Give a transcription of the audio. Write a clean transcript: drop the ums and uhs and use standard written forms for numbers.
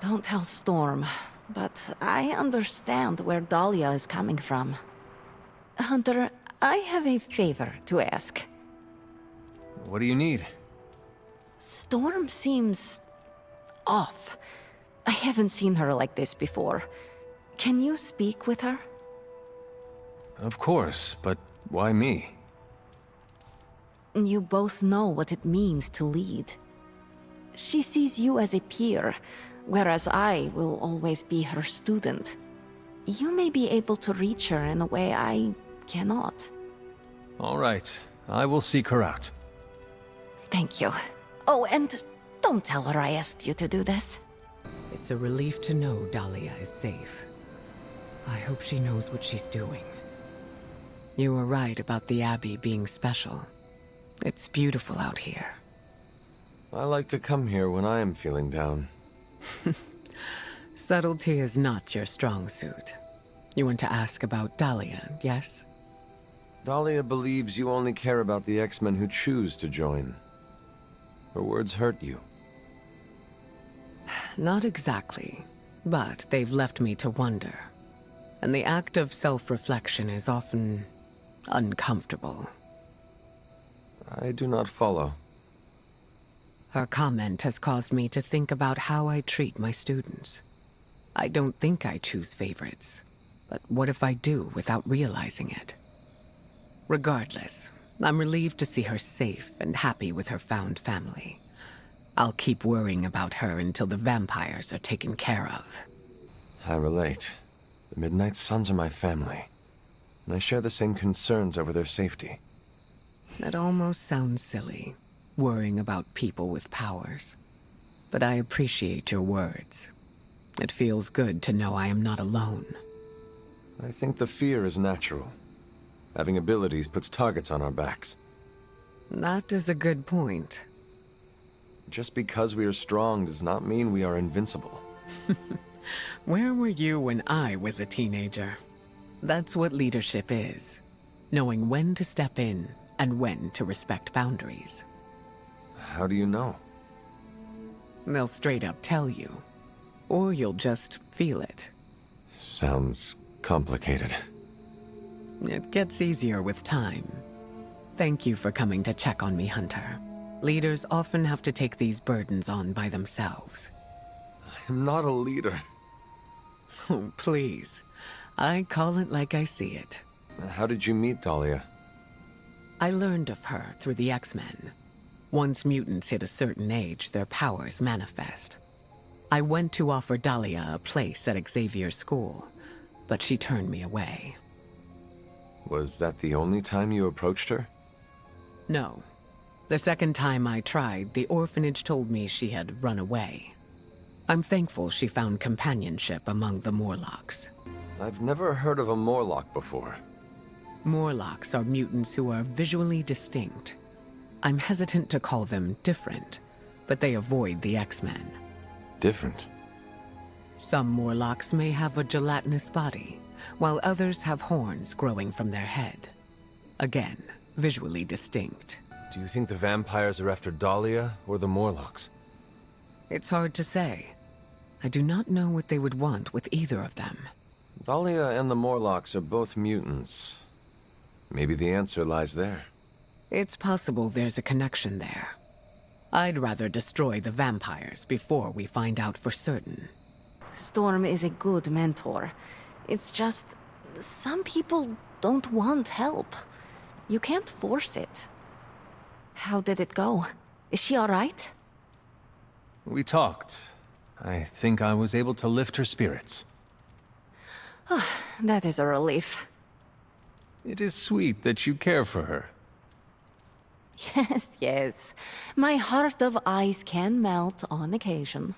Don't tell Storm, but I understand where Dahlia is coming from. Hunter, I have a favor to ask. What do you need? Storm seems off. I haven't seen her like this before. Can you speak with her? Of course, but why me? You both know what it means to lead. She sees you as a peer, whereas I will always be her student. You may be able to reach her in a way I cannot. All right, I will seek her out. Thank you. Oh, and don't tell her I asked you to do this. It's a relief to know Dahlia is safe. I hope she knows what she's doing. You were right about the Abbey being special. It's beautiful out here. I like to come here when I am feeling down. Subtlety is not your strong suit. You want to ask about Dahlia, yes? Dahlia believes you only care about the X-Men who choose to join. Her words hurt you. Not exactly, but they've left me to wonder. And the act of self-reflection is often uncomfortable. I do not follow. Her comment has caused me to think about how I treat my students. I don't think I choose favorites, but what if I do without realizing it? Regardless, I'm relieved to see her safe and happy with her found family. I'll keep worrying about her until the vampires are taken care of. I relate. The Midnight Suns are my family, and I share the same concerns over their safety. That almost sounds silly, worrying about people with powers. But I appreciate your words. It feels good to know I am not alone. I think the fear is natural. Having abilities puts targets on our backs. That is a good point. Just because we are strong does not mean we are invincible. Where were you when I was a teenager? That's what leadership is. Knowing when to step in and when to respect boundaries. How do you know? They'll straight up tell you. Or you'll just feel it. Sounds complicated. It gets easier with time. Thank you for coming to check on me, Hunter. Leaders often have to take these burdens on by themselves. I'm not a leader. Oh, please. I call it like I see it. How did you meet Dahlia? I learned of her through the X-Men. Once mutants hit a certain age, their powers manifest. I went to offer Dahlia a place at Xavier's school, but she turned me away. Was that the only time you approached her? No. The second time I tried, the orphanage told me she had run away. I'm thankful she found companionship among the Morlocks. I've never heard of a Morlock before. Morlocks are mutants who are visually distinct. I'm hesitant to call them different, but they avoid the X-Men. Different? Some Morlocks may have a gelatinous body, while others have horns growing from their head. Again, visually distinct. Do you think the vampires are after Dahlia or the Morlocks? It's hard to say. I do not know what they would want with either of them. Dahlia and the Morlocks are both mutants. Maybe the answer lies there. It's possible there's a connection there. I'd rather destroy the vampires before we find out for certain. Storm is a good mentor. It's just, some people don't want help. You can't force it. How did it go? Is she all right? We talked. I think I was able to lift her spirits. That is a relief. It is sweet that you care for her. Yes, yes. My heart of ice can melt on occasion.